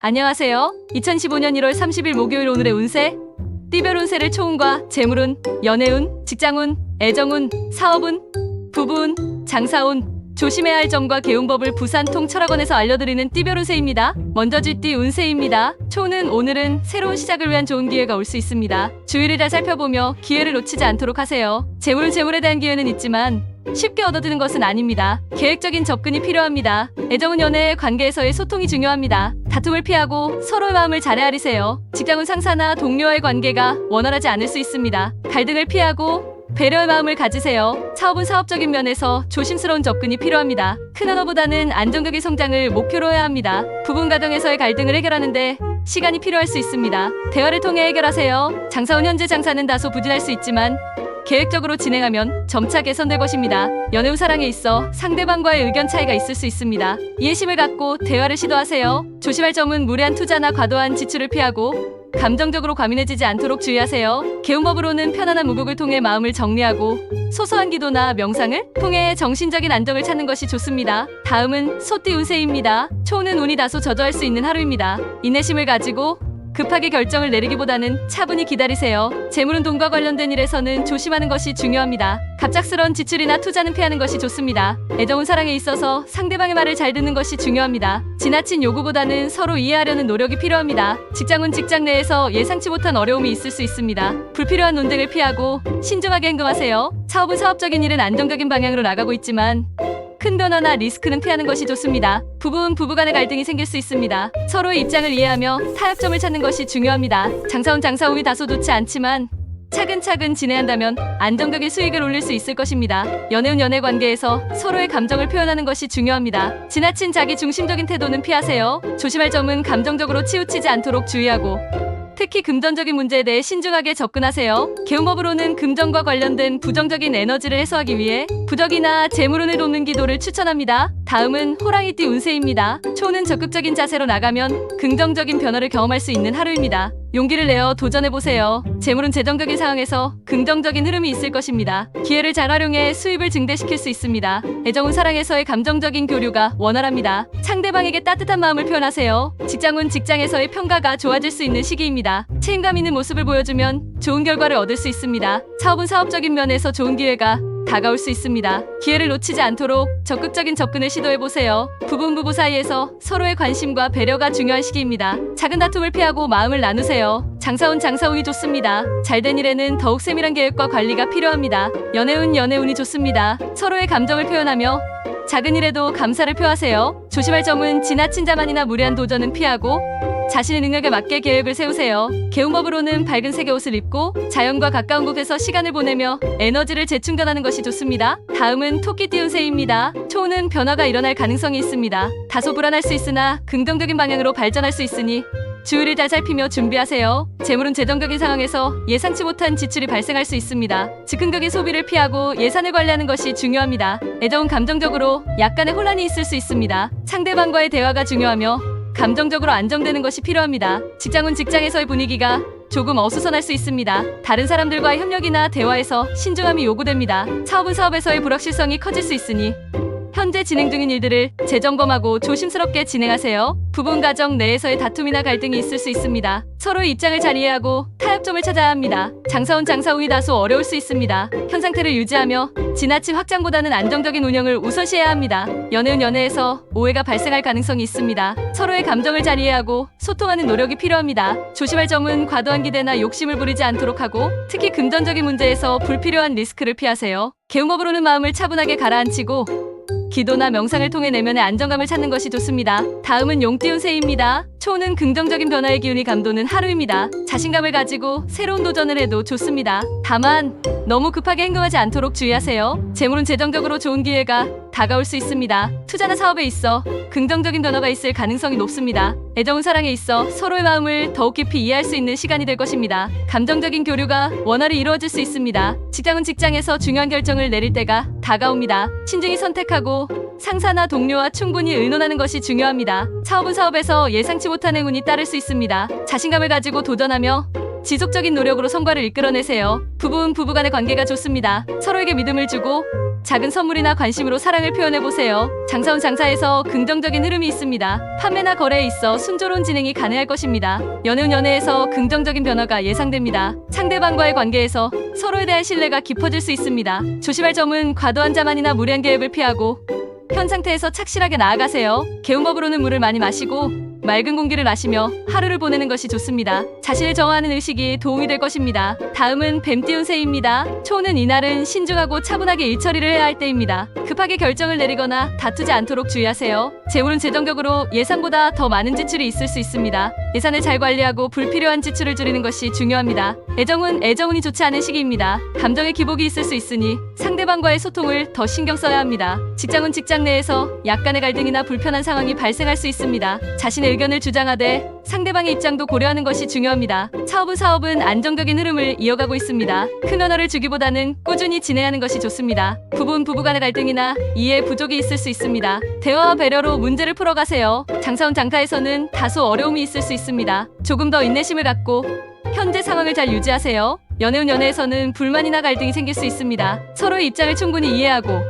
안녕하세요. 2015년 1월 30일 목요일 오늘의 운세. 띠별 운세를 초운과 재물운, 연애운, 직장운, 애정운, 사업운, 부부운, 장사운, 조심해야 할 점과 개운법을 부산통 철학원에서 알려드리는 띠별 운세입니다. 먼저 쥐띠 운세입니다. 초운은 오늘은 새로운 시작을 위한 좋은 기회가 올 수 있습니다. 주위를 잘 살펴보며 기회를 놓치지 않도록 하세요. 재물에 대한 기회는 있지만 쉽게 얻어드는 것은 아닙니다. 계획적인 접근이 필요합니다. 애정은 연애, 관계에서의 소통이 중요합니다. 다툼을 피하고 서로의 마음을 잘 헤아리세요. 직장은 상사나 동료와의 관계가 원활하지 않을 수 있습니다. 갈등을 피하고 배려의 마음을 가지세요. 사업은 사업적인 면에서 조심스러운 접근이 필요합니다. 큰 언어보다는 안정적인 성장을 목표로 해야 합니다. 부부 가정에서의 갈등을 해결하는데 시간이 필요할 수 있습니다. 대화를 통해 해결하세요. 장사운 현재 장사는 다소 부진할 수 있지만 계획적으로 진행하면 점차 개선될 것입니다. 연애운 사랑에 있어 상대방과의 의견 차이가 있을 수 있습니다. 이해심을 갖고 대화를 시도하세요. 조심할 점은 무리한 투자나 과도한 지출을 피하고 감정적으로 과민해지지 않도록 주의하세요. 개운법으로는 편안한 무국을 통해 마음을 정리하고 소소한 기도나 명상을 통해 정신적인 안정을 찾는 것이 좋습니다. 다음은 소띠 운세입니다. 초운은 운이 다소 저조할 수 있는 하루입니다. 인내심을 가지고 급하게 결정을 내리기보다는 차분히 기다리세요. 재물은 돈과 관련된 일에서는 조심하는 것이 중요합니다. 갑작스러운 지출이나 투자는 피하는 것이 좋습니다. 애정은 사랑에 있어서 상대방의 말을 잘 듣는 것이 중요합니다. 지나친 요구보다는 서로 이해하려는 노력이 필요합니다. 직장은 직장 내에서 예상치 못한 어려움이 있을 수 있습니다. 불필요한 논쟁을 피하고 신중하게 행동하세요. 사업은 사업적인 일은 안정적인 방향으로 나가고 있지만 큰 변화나 리스크는 피하는 것이 좋습니다. 부부는 부부간의 갈등이 생길 수 있습니다. 서로의 입장을 이해하며 타협점을 찾는 것이 중요합니다. 장사운이 다소 좋지 않지만 차근차근 진행한다면 안정적인 수익을 올릴 수 있을 것입니다. 연애운 연애 관계에서 서로의 감정을 표현하는 것이 중요합니다. 지나친 자기 중심적인 태도는 피하세요. 조심할 점은 감정적으로 치우치지 않도록 주의하고 특히 금전적인 문제에 대해 신중하게 접근하세요. 개운법으로는 금전과 관련된 부정적인 에너지를 해소하기 위해 부적이나 재물운을 돕는 기도를 추천합니다. 다음은 호랑이띠 운세입니다. 초는 적극적인 자세로 나가면 긍정적인 변화를 경험할 수 있는 하루입니다. 용기를 내어 도전해보세요. 재물은 재정적인 상황에서 긍정적인 흐름이 있을 것입니다. 기회를 잘 활용해 수입을 증대시킬 수 있습니다. 애정은 사랑에서의 감정적인 교류가 원활합니다. 상대방에게 따뜻한 마음을 표현하세요. 직장은 직장에서의 평가가 좋아질 수 있는 시기입니다. 책임감 있는 모습을 보여주면 좋은 결과를 얻을 수 있습니다. 사업은 사업적인 면에서 좋은 기회가 다가올 수 있습니다. 기회를 놓치지 않도록 적극적인 접근을 시도해보세요. 부부 사이에서 서로의 관심과 배려가 중요한 시기입니다. 작은 다툼을 피하고 마음을 나누세요. 장사운이 좋습니다. 잘된 일에는 더욱 세밀한 계획과 관리가 필요합니다. 연애운이 좋습니다. 서로의 감정을 표현하며 작은 일에도 감사를 표하세요. 조심할 점은 지나친 자만이나 무리한 도전은 피하고 자신의 능력에 맞게 계획을 세우세요. 개운법으로는 밝은 색의 옷을 입고 자연과 가까운 곳에서 시간을 보내며 에너지를 재충전하는 것이 좋습니다. 다음은 토끼띠 운세입니다. 초는 변화가 일어날 가능성이 있습니다. 다소 불안할 수 있으나 긍정적인 방향으로 발전할 수 있으니 주의를 잘 살피며 준비하세요. 재물은 재정적인 상황에서 예상치 못한 지출이 발생할 수 있습니다. 즉흥적인 소비를 피하고 예산을 관리하는 것이 중요합니다. 애정은 감정적으로 약간의 혼란이 있을 수 있습니다. 상대방과의 대화가 중요하며 감정적으로 안정되는 것이 필요합니다. 직장은 직장에서의 분위기가 조금 어수선할 수 있습니다. 다른 사람들과의 협력이나 대화에서 신중함이 요구됩니다. 사업은 사업에서의 불확실성이 커질 수 있으니 현재 진행 중인 일들을 재점검하고 조심스럽게 진행하세요. 부부 가정 내에서의 다툼이나 갈등이 있을 수 있습니다. 서로의 입장을 잘 이해하고 타협점을 찾아야 합니다. 장사운이 다소 어려울 수 있습니다. 현 상태를 유지하며 지나친 확장보다는 안정적인 운영을 우선시해야 합니다. 연애에서 오해가 발생할 가능성이 있습니다. 서로의 감정을 잘 이해하고 소통하는 노력이 필요합니다. 조심할 점은 과도한 기대나 욕심을 부리지 않도록 하고 특히 금전적인 문제에서 불필요한 리스크를 피하세요. 개운법으로는 마음을 차분하게 가라앉히고 기도나 명상을 통해 내면의 안정감을 찾는 것이 좋습니다. 다음은 용띠 운세입니다. 초는 긍정적인 변화의 기운이 감도는 하루입니다. 자신감을 가지고 새로운 도전을 해도 좋습니다. 다만 너무 급하게 행동하지 않도록 주의하세요. 재물은 재정적으로 좋은 기회가 다가올 수 있습니다. 투자나 사업에 있어 긍정적인 변화가 있을 가능성이 높습니다. 애정은 사랑에 있어 서로의 마음을 더욱 깊이 이해할 수 있는 시간이 될 것입니다. 감정적인 교류가 원활히 이루어질 수 있습니다. 직장은 직장에서 중요한 결정을 내릴 때가 다가옵니다. 신중히 선택하고 상사나 동료와 충분히 의논하는 것이 중요합니다. 사업은 사업에서 예상치 못한 행운이 따를 수 있습니다. 자신감을 가지고 도전하며 지속적인 노력으로 성과를 이끌어내세요. 부부는 부부간의 관계가 좋습니다. 서로에게 믿음을 주고 작은 선물이나 관심으로 사랑을 표현해보세요. 장사운 장사에서 긍정적인 흐름이 있습니다. 판매나 거래에 있어 순조로운 진행이 가능할 것입니다. 연애운 연애에서 긍정적인 변화가 예상됩니다. 상대방과의 관계에서 서로에 대한 신뢰가 깊어질 수 있습니다. 조심할 점은 과도한 자만이나 무리한 계획을 피하고 현 상태에서 착실하게 나아가세요. 개운법으로는 물을 많이 마시고 맑은 공기를 마시며 하루를 보내는 것이 좋습니다. 자신을 정화하는 의식이 도움이 될 것입니다. 다음은 뱀띠 운세입니다. 초는 이날은 신중하고 차분하게 일처리를 해야 할 때입니다. 급하게 결정을 내리거나 다투지 않도록 주의하세요. 재물은 재정적으로 예상보다 더 많은 지출이 있을 수 있습니다. 예산을 잘 관리하고 불필요한 지출을 줄이는 것이 중요합니다. 애정은 애정운이 좋지 않은 시기입니다. 감정의 기복이 있을 수 있으니 상대방과의 소통을 더 신경 써야 합니다. 직장은 직장 내에서 약간의 갈등이나 불편한 상황이 발생할 수 있습니다. 자신의 의견을 주장하되 상대방의 입장도 고려하는 것이 중요합니다. 사업은 안정적인 흐름을 이어가고 있습니다. 큰 변화를 주기보다는 꾸준히 진행하는 것이 좋습니다. 부부간의 갈등이나 이해 부족이 있을 수 있습니다. 대화와 배려로 문제를 풀어가세요. 장사운 장사에서는 다소 어려움이 있을 수 있습니다. 조금 더 인내심을 갖고 현재 상황을 잘 유지하세요. 연애운 연애에서는 불만이나 갈등이 생길 수 있습니다. 서로의 입장을 충분히 이해하고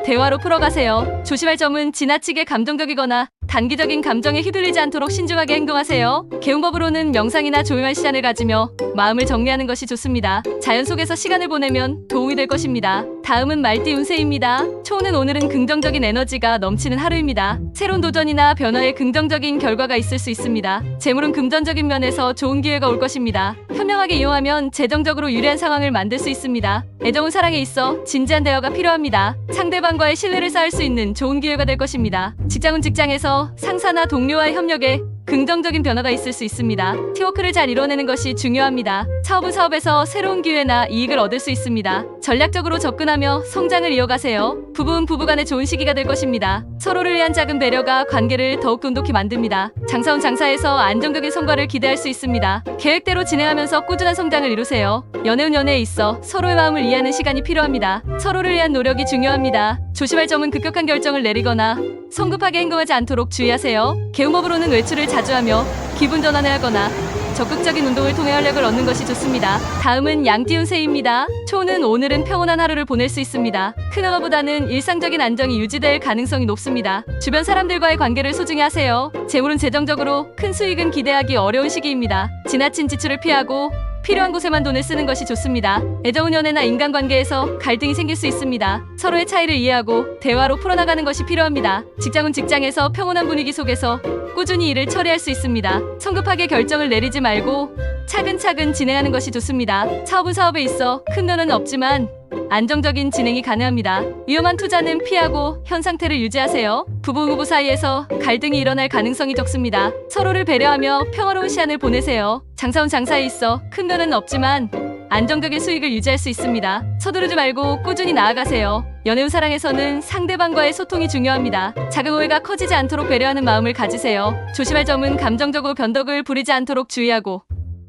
대화로 풀어가세요. 조심할 점은 지나치게 감정적이거나 단기적인 감정에 휘둘리지 않도록 신중하게 행동하세요. 개운법으로는 명상이나 조용한 시간을 가지며 마음을 정리하는 것이 좋습니다. 자연 속에서 시간을 보내면 도움이 될 것입니다. 다음은 말띠 운세입니다. 초는 오늘은 긍정적인 에너지가 넘치는 하루입니다. 새로운 도전이나 변화에 긍정적인 결과가 있을 수 있습니다. 재물은 금전적인 면에서 좋은 기회가 올 것입니다. 현명하게 이용하면 재정적으로 유리한 상황을 만들 수 있습니다. 애정은 사랑에 있어 진지한 대화가 필요합니다. 상대방과의 신뢰를 쌓을 수 있는 좋은 기회가 될 것입니다. 직장은 직장에서 상사나 동료와의 협력에 긍정적인 변화가 있을 수 있습니다. 팀워크를 잘 이뤄내는 것이 중요합니다. 사업은 사업에서 새로운 기회나 이익을 얻을 수 있습니다. 전략적으로 접근하며 성장을 이어가세요. 부부는 부부간의 좋은 시기가 될 것입니다. 서로를 위한 작은 배려가 관계를 더욱 돈독히 만듭니다. 장사운 장사에서 안정적인 성과를 기대할 수 있습니다. 계획대로 진행하면서 꾸준한 성장을 이루세요. 연애운 연애에 있어 서로의 마음을 이해하는 시간이 필요합니다. 서로를 위한 노력이 중요합니다. 조심할 점은 급격한 결정을 내리거나 성급하게 행동하지 않도록 주의하세요. 개운법으로는 외출을 자주 하며 기분 전환을 하거나 적극적인 운동을 통해 활력을 얻는 것이 좋습니다. 다음은 양띠 운세입니다. 초는 오늘은 평온한 하루를 보낼 수 있습니다. 큰 변화보다는 일상적인 안정이 유지될 가능성이 높습니다. 주변 사람들과의 관계를 소중히 하세요. 재물은 재정적으로 큰 수익은 기대하기 어려운 시기입니다. 지나친 지출을 피하고 필요한 곳에만 돈을 쓰는 것이 좋습니다. 애정은 연애나 인간관계에서 갈등이 생길 수 있습니다. 서로의 차이를 이해하고 대화로 풀어나가는 것이 필요합니다. 직장은 직장에서 평온한 분위기 속에서 꾸준히 일을 처리할 수 있습니다. 성급하게 결정을 내리지 말고 차근차근 진행하는 것이 좋습니다. 사업은 사업에 있어 큰 변화는 없지만 안정적인 진행이 가능합니다. 위험한 투자는 피하고 현 상태를 유지하세요. 부부 사이에서 갈등이 일어날 가능성이 적습니다. 서로를 배려하며 평화로운 시간을 보내세요. 장사운 장사에 있어 큰 변화는 없지만 안정적인 수익을 유지할 수 있습니다. 서두르지 말고 꾸준히 나아가세요. 연애운 사랑에서는 상대방과의 소통이 중요합니다. 작은 오해가 커지지 않도록 배려하는 마음을 가지세요. 조심할 점은 감정적으로 변덕을 부리지 않도록 주의하고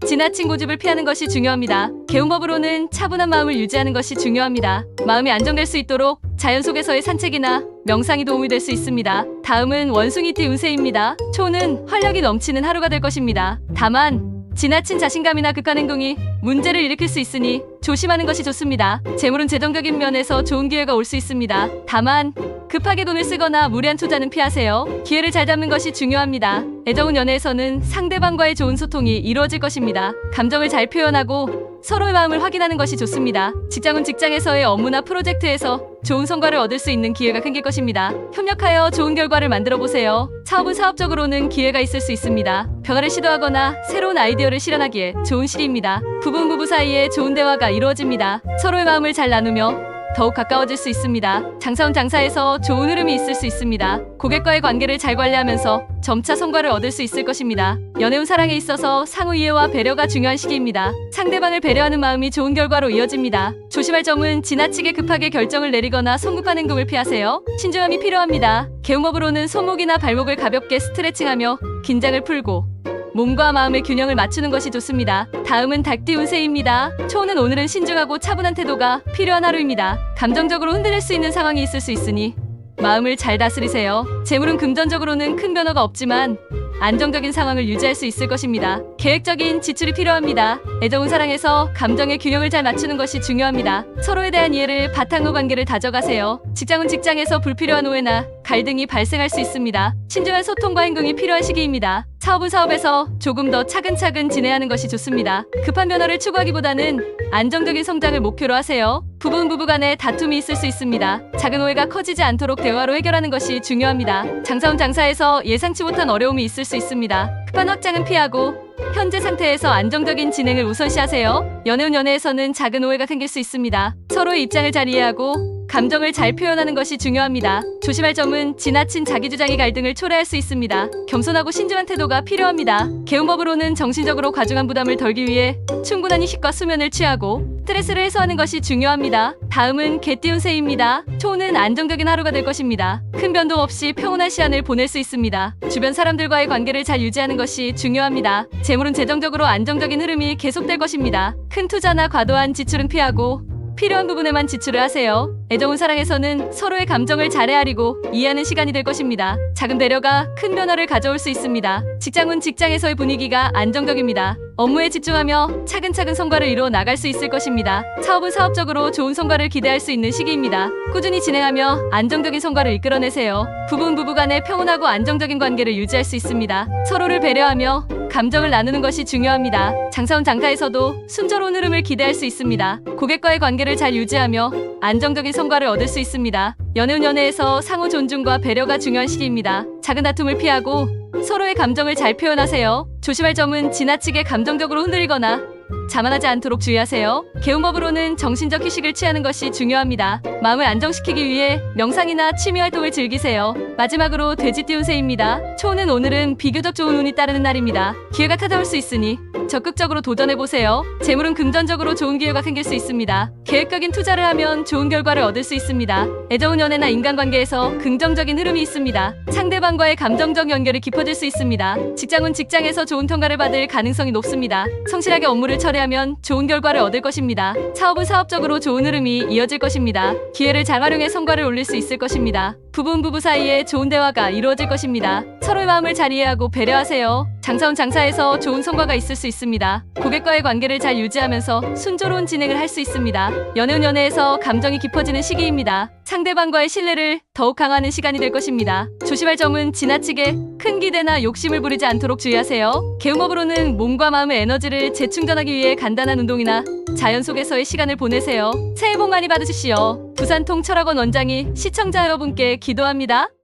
지나친 고집을 피하는 것이 중요합니다. 개운법으로는 차분한 마음을 유지하는 것이 중요합니다. 마음이 안정될 수 있도록 자연 속에서의 산책이나 명상이 도움이 될 수 있습니다. 다음은 원숭이띠 운세입니다. 초는 활력이 넘치는 하루가 될 것입니다. 다만 지나친 자신감이나 극한 행동이 문제를 일으킬 수 있으니 조심하는 것이 좋습니다. 재물은 재정적인 면에서 좋은 기회가 올 수 있습니다. 다만 급하게 돈을 쓰거나 무리한 투자는 피하세요. 기회를 잘 잡는 것이 중요합니다. 애정은 연애에서는 상대방과의 좋은 소통이 이루어질 것입니다. 감정을 잘 표현하고 서로의 마음을 확인하는 것이 좋습니다. 직장은 직장에서의 업무나 프로젝트에서 좋은 성과를 얻을 수 있는 기회가 생길 것입니다. 협력하여 좋은 결과를 만들어 보세요. 사업은 사업적으로는 기회가 있을 수 있습니다. 변화를 시도하거나 새로운 아이디어를 실현하기에 좋은 시기입니다. 부부 사이에 좋은 대화가 이루어집니다. 서로의 마음을 잘 나누며 더욱 가까워질 수 있습니다. 장사운 장사에서 좋은 흐름이 있을 수 있습니다. 고객과의 관계를 잘 관리하면서 점차 성과를 얻을 수 있을 것입니다. 연애운 사랑에 있어서 상호 이해와 배려가 중요한 시기입니다. 상대방을 배려하는 마음이 좋은 결과로 이어집니다. 조심할 점은 지나치게 급하게 결정을 내리거나 성급한 행동을 피하세요. 신중함이 필요합니다. 개운법으로는 손목이나 발목을 가볍게 스트레칭하며 긴장을 풀고 몸과 마음의 균형을 맞추는 것이 좋습니다. 다음은 닭띠 운세입니다. 초는 오늘은 신중하고 차분한 태도가 필요한 하루입니다. 감정적으로 흔들릴 수 있는 상황이 있을 수 있으니 마음을 잘 다스리세요. 재물은 금전적으로는 큰 변화가 없지만 안정적인 상황을 유지할 수 있을 것입니다. 계획적인 지출이 필요합니다. 애정운 사랑에서 감정의 균형을 잘 맞추는 것이 중요합니다. 서로에 대한 이해를 바탕으로 관계를 다져가세요. 직장은 직장에서 불필요한 오해나 갈등이 발생할 수 있습니다. 신중한 소통과 행동이 필요한 시기입니다. 사업은 사업에서 조금 더 차근차근 진행하는 것이 좋습니다. 급한 변화를 추구하기보다는 안정적인 성장을 목표로 하세요. 부부 간에 다툼이 있을 수 있습니다. 작은 오해가 커지지 않도록 대화로 해결하는 것이 중요합니다. 장사운 장사에서 예상치 못한 어려움이 있을 수 있습니다. 급한 확장은 피하고 현재 상태에서 안정적인 진행을 우선시하세요. 연애운 연애에서는 작은 오해가 생길 수 있습니다. 서로의 입장을 잘 이해하고 감정을 잘 표현하는 것이 중요합니다. 조심할 점은 지나친 자기주장이 갈등을 초래할 수 있습니다. 겸손하고 신중한 태도가 필요합니다. 개운법으로는 정신적으로 과중한 부담을 덜기 위해 충분한 휴식과 수면을 취하고 스트레스를 해소하는 것이 중요합니다. 다음은 개띠운세입니다. 초는 안정적인 하루가 될 것입니다. 큰 변동 없이 평온한 시간을 보낼 수 있습니다. 주변 사람들과의 관계를 잘 유지하는 것이 중요합니다. 재물은 재정적으로 안정적인 흐름이 계속될 것입니다. 큰 투자나 과도한 지출은 피하고 필요한 부분에만 지출을 하세요. 애정운 사랑에서는 서로의 감정을 잘 헤아리고 이해하는 시간이 될 것입니다. 작은 배려가 큰 변화를 가져올 수 있습니다. 직장운 직장에서의 분위기가 안정적입니다. 업무에 집중하며 차근차근 성과를 이루어 나갈 수 있을 것입니다. 사업은 사업적으로 좋은 성과를 기대할 수 있는 시기입니다. 꾸준히 진행하며 안정적인 성과를 이끌어내세요. 부부 간의 평온하고 안정적인 관계를 유지할 수 있습니다. 서로를 배려하며 감정을 나누는 것이 중요합니다. 장사운 장사에서도 순조로운 흐름을 기대할 수 있습니다. 고객과의 관계를 잘 유지하며 안정적인 성과를 얻을 수 있습니다. 연애운 연애에서 상호 존중과 배려가 중요한 시기입니다. 작은 다툼을 피하고 서로의 감정을 잘 표현하세요. 조심할 점은 지나치게 감정적으로 흔들리거나 자만하지 않도록 주의하세요. 개운법으로는 정신적 휴식을 취하는 것이 중요합니다. 마음을 안정시키기 위해 명상이나 취미활동을 즐기세요. 마지막으로 돼지띠운세입니다. 초는 오늘은 비교적 좋은 운이 따르는 날입니다. 기회가 찾아올 수 있으니 적극적으로 도전해보세요. 재물은 금전적으로 좋은 기회가 생길 수 있습니다. 계획적인 투자를 하면 좋은 결과를 얻을 수 있습니다. 애정운 연애나 인간관계에서 긍정적인 흐름이 있습니다. 상대방과의 감정적 연결이 깊어질 수 있습니다. 직장은 직장에서 좋은 평가를 받을 가능성이 높습니다. 성실하게 업무를 처리하면 좋은 결과를 얻을 것입니다. 사업은 사업적으로 좋은 흐름이 이어질 것입니다. 기회를 잘 활용해 성과를 올릴 수 있을 것입니다. 부부 사이에 좋은 대화가 이루어질 것입니다. 서로의 마음을 잘 이해하고 배려하세요. 장사운 장사에서 좋은 성과가 있을 수 있습니다. 고객과의 관계를 잘 유지하면서 순조로운 진행을 할 수 있습니다. 연애운 연애에서 감정이 깊어지는 시기입니다. 상대방과의 신뢰를 더욱 강화하는 시간이 될 것입니다. 조심할 점은 지나치게 큰 기대나 욕심을 부리지 않도록 주의하세요. 개운법으로는 몸과 마음의 에너지를 재충전하기 위해 간단한 운동이나 자연 속에서의 시간을 보내세요. 새해 복 많이 받으십시오. 부산통철학원 원장이 시청자 여러분께 기도합니다.